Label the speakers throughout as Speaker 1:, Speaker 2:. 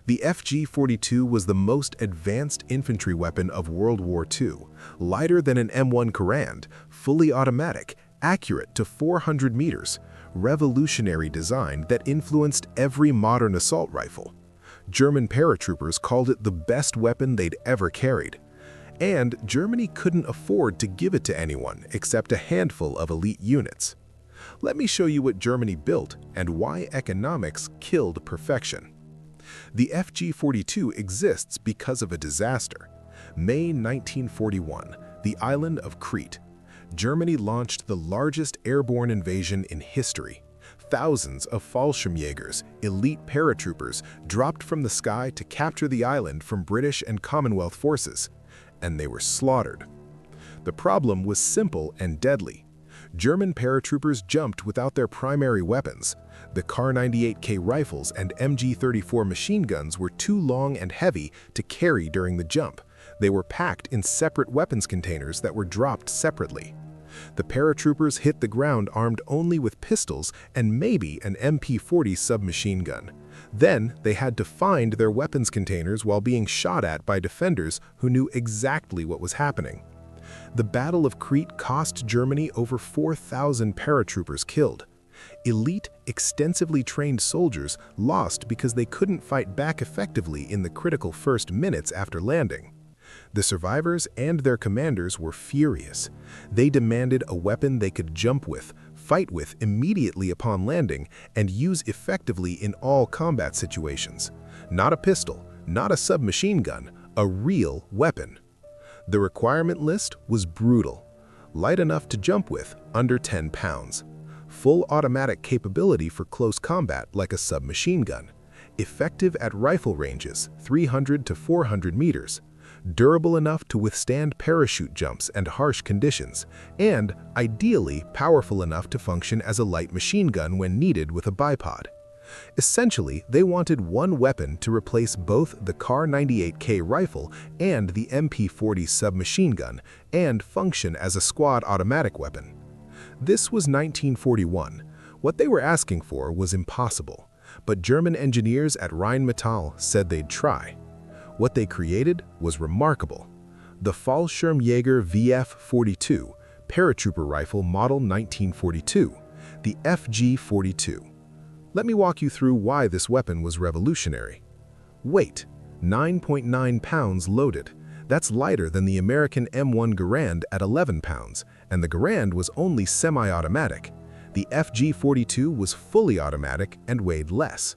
Speaker 1: The FG-42 was the most advanced infantry weapon of World War II, lighter than an M1 Garand, fully automatic, accurate to 400 meters, revolutionary design that influenced every modern assault rifle. German paratroopers called it the best weapon they'd ever carried. And Germany couldn't afford to give it to anyone except a handful of elite units. Let me show you what Germany built and why economics killed perfection. The FG-42 exists because of a disaster. May 1941, the island of Crete. Germany launched the largest airborne invasion in history. Thousands of Fallschirmjägers, elite paratroopers, dropped from the sky to capture the island from British and Commonwealth forces, and they were slaughtered. The problem was simple and deadly. German paratroopers jumped without their primary weapons. The Kar-98K rifles and MG-34 machine guns were too long and heavy to carry during the jump. They were packed in separate weapons containers that were dropped separately. The paratroopers hit the ground armed only with pistols and maybe an MP-40 submachine gun. Then they had to find their weapons containers while being shot at by defenders who knew exactly what was happening. The Battle of Crete cost Germany over 4,000 paratroopers killed. Elite, extensively trained soldiers lost because they couldn't fight back effectively in the critical first minutes after landing. The survivors and their commanders were furious. They demanded a weapon they could jump with, fight with immediately upon landing, and use effectively in all combat situations. Not a pistol, not a submachine gun, a real weapon. The requirement list was brutal. Light enough to jump with, under 10 pounds. Full automatic capability for close combat like a submachine gun. Effective at rifle ranges, 300 to 400 meters. Durable enough to withstand parachute jumps and harsh conditions, and ideally powerful enough to function as a light machine gun when needed with a bipod. Essentially, they wanted one weapon to replace both the Kar-98K rifle and the MP-40 submachine gun, and function as a squad automatic weapon. This was 1941. What they were asking for was impossible, but German engineers at Rheinmetall said they'd try. What they created was remarkable. The Fallschirmjäger VF-42, paratrooper rifle model 1942, the FG-42. Let me walk you through why this weapon was revolutionary. Weight, 9.9 pounds loaded. That's lighter than the American M1 Garand at 11 pounds, and the Garand was only semi-automatic. The FG-42 was fully automatic and weighed less.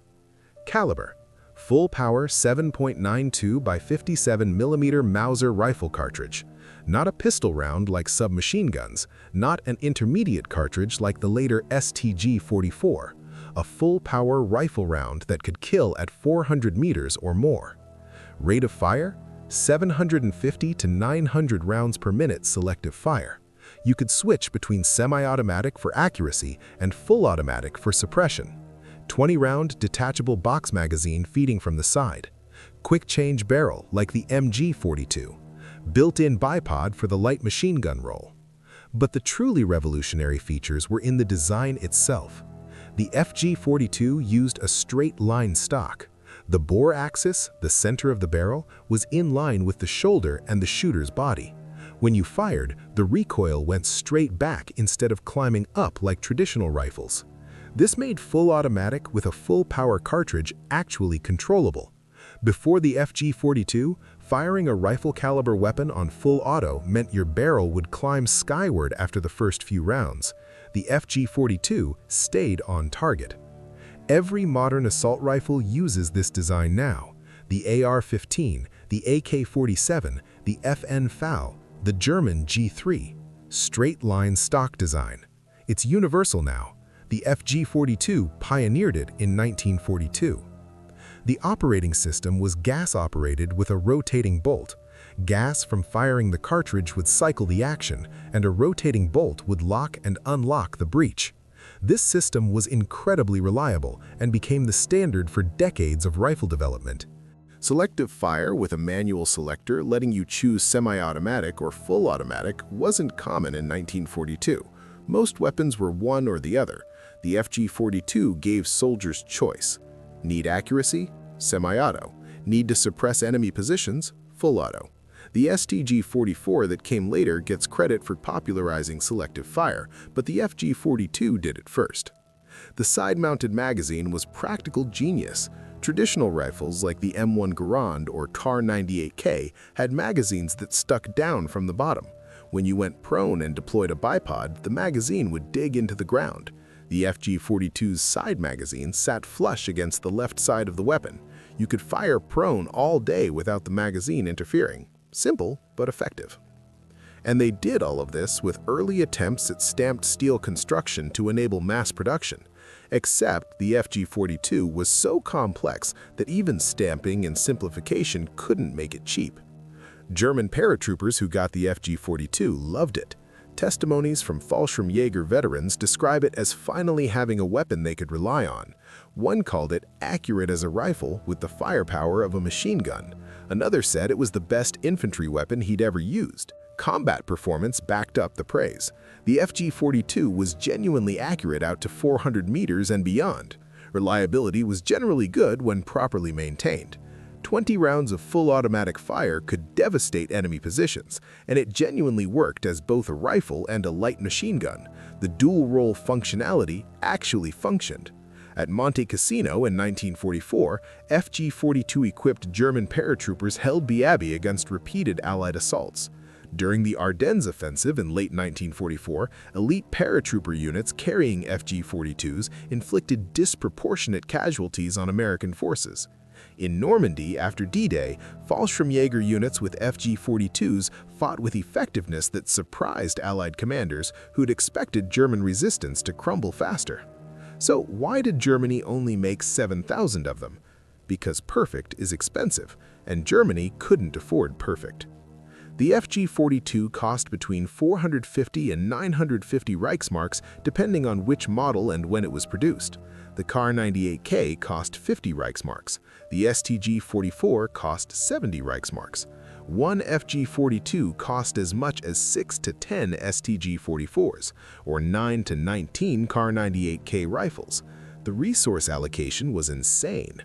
Speaker 1: Caliber, full power 7.92 by 57 mm Mauser rifle cartridge. Not a pistol round like submachine guns, not an intermediate cartridge like the later STG-44. A full-power rifle round that could kill at 400 meters or more. Rate of fire? 750 to 900 rounds per minute selective fire. You could switch between semi-automatic for accuracy and full automatic for suppression. 20-round detachable box magazine feeding from the side. Quick change barrel like the MG-42. Built-in bipod for the light machine gun role. But the truly revolutionary features were in the design itself. The FG-42 used a straight-line stock. The bore axis, the center of the barrel, was in line with the shoulder and the shooter's body. When you fired, the recoil went straight back instead of climbing up like traditional rifles. This made full automatic with a full power cartridge actually controllable. Before the FG-42, firing a rifle caliber weapon on full auto meant your barrel would climb skyward after the first few rounds. The FG-42 stayed on target. Every modern assault rifle uses this design now. The AR-15, the AK-47, the FN-FAL, the German G3. Straight line stock design. It's universal now. The FG-42 pioneered it in 1942. The operating system was gas-operated with a rotating bolt. Gas from firing the cartridge would cycle the action, and a rotating bolt would lock and unlock the breech. This system was incredibly reliable and became the standard for decades of rifle development. Selective fire with a manual selector letting you choose semi-automatic or full automatic wasn't common in 1942. Most weapons were one or the other. The FG-42 gave soldiers choice. Need accuracy? Semi-auto. Need to suppress enemy positions? Full auto. The STG-44 that came later gets credit for popularizing selective fire, but the FG-42 did it first. The side-mounted magazine was practical genius. Traditional rifles like the M1 Garand or Kar-98K had magazines that stuck down from the bottom. When you went prone and deployed a bipod, the magazine would dig into the ground. The FG-42's side magazine sat flush against the left side of the weapon. You could fire prone all day without the magazine interfering. Simple, but effective. And they did all of this with early attempts at stamped steel construction to enable mass production. Except the FG-42 was so complex that even stamping and simplification couldn't make it cheap. German paratroopers who got the FG-42 loved it. Testimonies from Fallschirmjäger veterans describe it as finally having a weapon they could rely on. One called it accurate as a rifle with the firepower of a machine gun. Another said it was the best infantry weapon he'd ever used. Combat performance backed up the praise. The FG-42 was genuinely accurate out to 400 meters and beyond. Reliability was generally good when properly maintained. 20 rounds of full automatic fire could devastate enemy positions, and it genuinely worked as both a rifle and a light machine gun. The dual-role functionality actually functioned. At Monte Cassino in 1944, FG-42-equipped German paratroopers held Biabi against repeated Allied assaults. During the Ardennes offensive in late 1944, elite paratrooper units carrying FG-42s inflicted disproportionate casualties on American forces. In Normandy, after D-Day, Fallschirmjäger units with FG-42s fought with effectiveness that surprised Allied commanders who'd expected German resistance to crumble faster. So why did Germany only make 7,000 of them? Because perfect is expensive, and Germany couldn't afford perfect. The FG-42 cost between 450 and 950 Reichsmarks depending on which model and when it was produced. The Kar-98K cost 50 Reichsmarks. The STG-44 cost 70 Reichsmarks. One FG-42 cost as much as 6 to 10 STG-44s, or 9 to 19 Kar-98K rifles. The resource allocation was insane.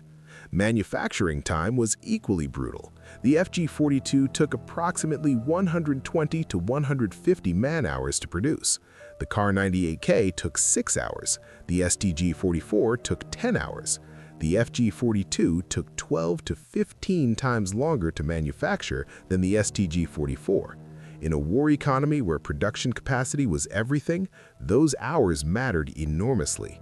Speaker 1: Manufacturing time was equally brutal. The FG-42 took approximately 120 to 150 man-hours to produce. The Kar-98K took 6 hours. The STG-44 took 10 hours. The FG-42 took 12 to 15 times longer to manufacture than the STG-44. In a war economy where production capacity was everything, those hours mattered enormously.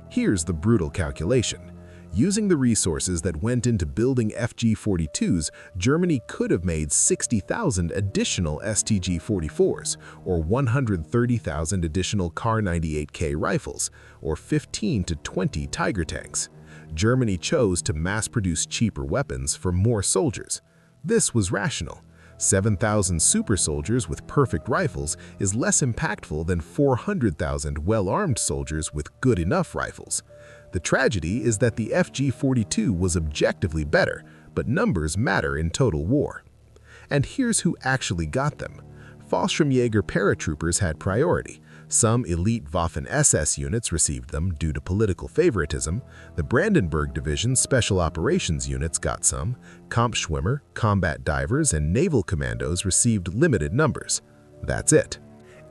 Speaker 1: Here's the brutal calculation. Using the resources that went into building FG-42s, Germany could have made 60,000 additional STG-44s, or 130,000 additional Kar-98K rifles, or 15 to 20 Tiger tanks. Germany chose to mass-produce cheaper weapons for more soldiers. This was rational. 7,000 super soldiers with perfect rifles is less impactful than 400,000 well-armed soldiers with good enough rifles. The tragedy is that the FG-42 was objectively better, but numbers matter in total war. And here's who actually got them. Fallschirmjäger paratroopers had priority. Some elite Waffen-SS units received them due to political favoritism. The Brandenburg Division Special Operations units got some. Kampfschwimmer, combat divers, and naval commandos received limited numbers. That's it.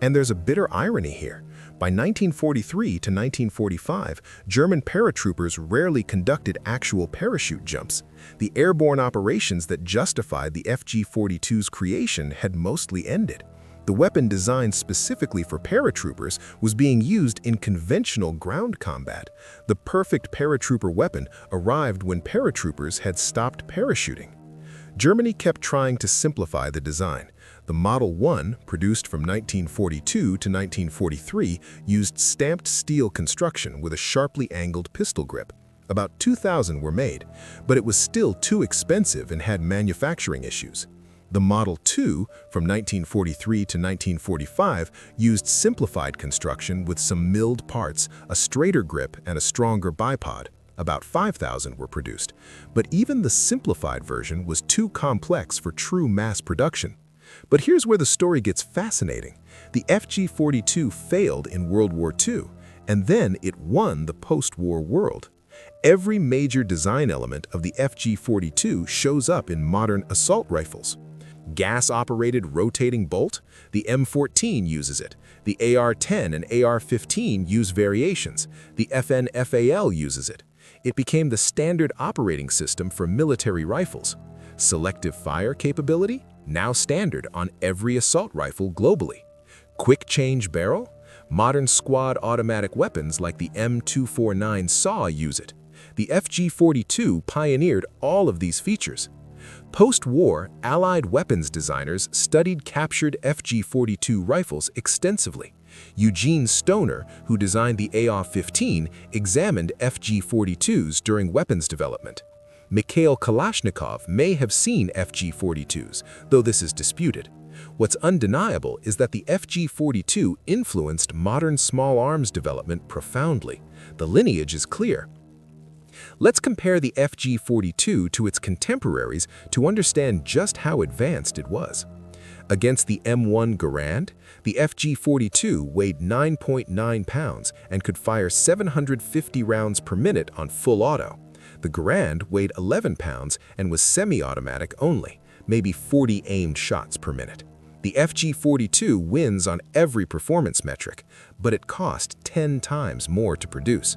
Speaker 1: And there's a bitter irony here. By 1943 to 1945, German paratroopers rarely conducted actual parachute jumps. The airborne operations that justified the FG-42's creation had mostly ended. The weapon designed specifically for paratroopers was being used in conventional ground combat. The perfect paratrooper weapon arrived when paratroopers had stopped parachuting. Germany kept trying to simplify the design. The Model 1, produced from 1942 to 1943, used stamped steel construction with a sharply angled pistol grip. About 2,000 were made, but it was still too expensive and had manufacturing issues. The Model 2, from 1943 to 1945, used simplified construction with some milled parts, a straighter grip, and a stronger bipod. About 5,000 were produced, but even the simplified version was too complex for true mass production. But here's where the story gets fascinating. The FG-42 failed in World War II, and then it won the post-war world. Every major design element of the FG-42 shows up in modern assault rifles. Gas-operated rotating bolt, the M14 uses it. The AR-10 and AR-15 use variations. The FN-FAL uses it. It became the standard operating system for military rifles. Selective fire capability, now standard on every assault rifle globally. Quick change barrel, modern squad automatic weapons like the M249 SAW use it. The FG-42 pioneered all of these features. Post-war, Allied weapons designers studied captured FG-42 rifles extensively. Eugene Stoner, who designed the AR-15, examined FG-42s during weapons development. Mikhail Kalashnikov may have seen FG-42s, though this is disputed. What's undeniable is that the FG-42 influenced modern small arms development profoundly. The lineage is clear. Let's compare the FG-42 to its contemporaries to understand just how advanced it was. Against the M1 Garand, the FG-42 weighed 9.9 pounds and could fire 750 rounds per minute on full auto. The Garand weighed 11 pounds and was semi-automatic only, maybe 40 aimed shots per minute. The FG-42 wins on every performance metric, but it cost 10 times more to produce.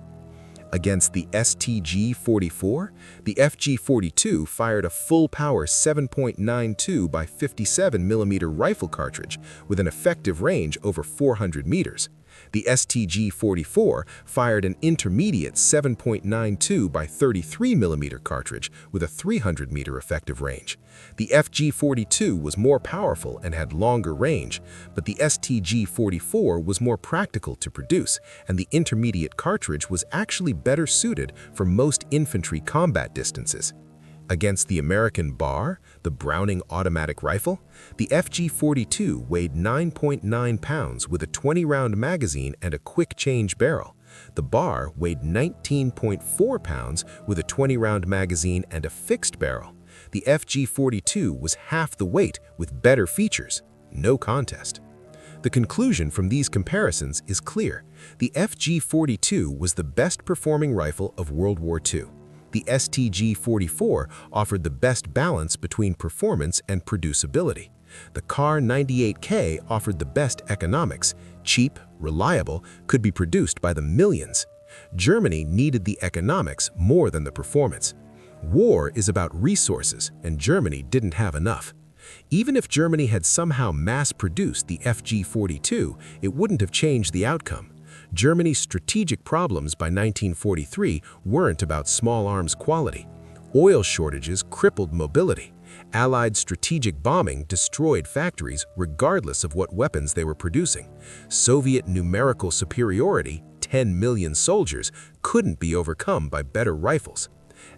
Speaker 1: Against the STG-44, the FG-42 fired a full-power 7.92 by 57mm rifle cartridge with an effective range over 400 meters. The STG-44 fired an intermediate 7.92 by 33mm cartridge with a 300-meter effective range. The FG-42 was more powerful and had longer range, but the STG-44 was more practical to produce, and the intermediate cartridge was actually better suited for most infantry combat distances. Against the American BAR, the Browning automatic rifle, the FG-42 weighed 9.9 pounds with a 20-round magazine and a quick-change barrel. The BAR weighed 19.4 pounds with a 20-round magazine and a fixed barrel. The FG-42 was half the weight with better features. No contest. The conclusion from these comparisons is clear. The FG-42 was the best-performing rifle of World War II. The STG-44 offered the best balance between performance and producibility. The Kar-98K offered the best economics, cheap, reliable, could be produced by the millions. Germany needed the economics more than the performance. War is about resources, and Germany didn't have enough. Even if Germany had somehow mass-produced the FG-42, it wouldn't have changed the outcome. Germany's strategic problems by 1943 weren't about small arms quality. Oil shortages crippled mobility. Allied strategic bombing destroyed factories regardless of what weapons they were producing. Soviet numerical superiority, 10 million soldiers, couldn't be overcome by better rifles.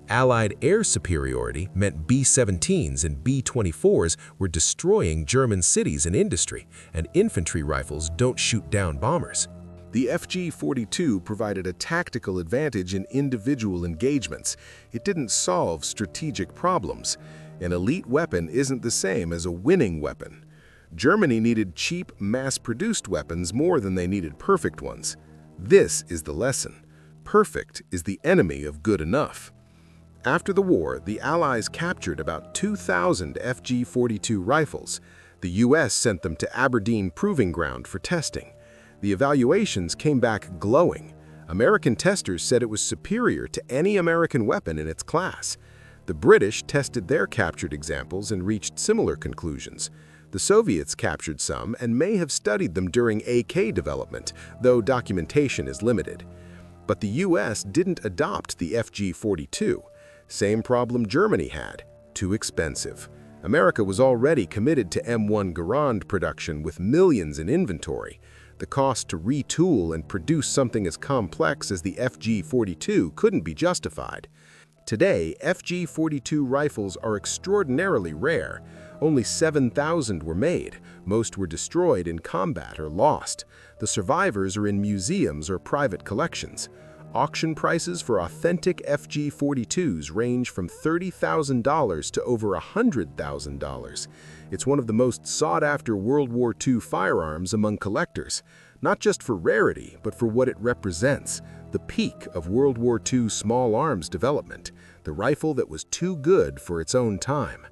Speaker 1: Allied air superiority meant B-17s and B-24s were destroying German cities and industry, and infantry rifles don't shoot down bombers. The FG-42 provided a tactical advantage in individual engagements. It didn't solve strategic problems. An elite weapon isn't the same as a winning weapon. Germany needed cheap, mass-produced weapons more than they needed perfect ones. This is the lesson. Perfect is the enemy of good enough. After the war, the Allies captured about 2,000 FG-42 rifles. The US sent them to Aberdeen Proving Ground for testing. The evaluations came back glowing. American testers said it was superior to any American weapon in its class. The British tested their captured examples and reached similar conclusions. The Soviets captured some and may have studied them during AK development, though documentation is limited. But the US didn't adopt the FG-42. Same problem Germany had: too expensive. America was already committed to M1 Garand production with millions in inventory. The cost to retool and produce something as complex as the FG-42 couldn't be justified. Today, FG-42 rifles are extraordinarily rare. Only 7,000 were made. Most were destroyed in combat or lost. The survivors are in museums or private collections. Auction prices for authentic FG-42s range from $30,000 to over $100,000. It's one of the most sought-after World War II firearms among collectors, not just for rarity, but for what it represents: the peak of World War II small arms development, the rifle that was too good for its own time.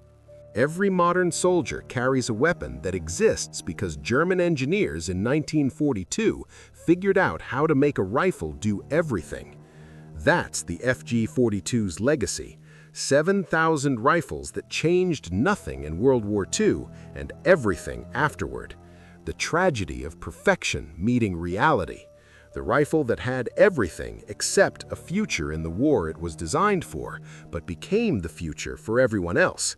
Speaker 1: Every modern soldier carries a weapon that exists because German engineers in 1942 figured out how to make a rifle do everything. That's the FG-42's legacy. 7,000 rifles that changed nothing in World War II and everything afterward. The tragedy of perfection meeting reality. The rifle that had everything except a future in the war it was designed for, but became the future for everyone else.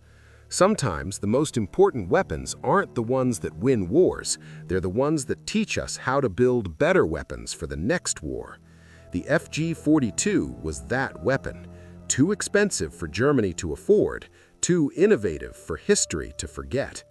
Speaker 1: Sometimes the most important weapons aren't the ones that win wars, they're the ones that teach us how to build better weapons for the next war. The FG-42 was that weapon. Too expensive for Germany to afford, too innovative for history to forget.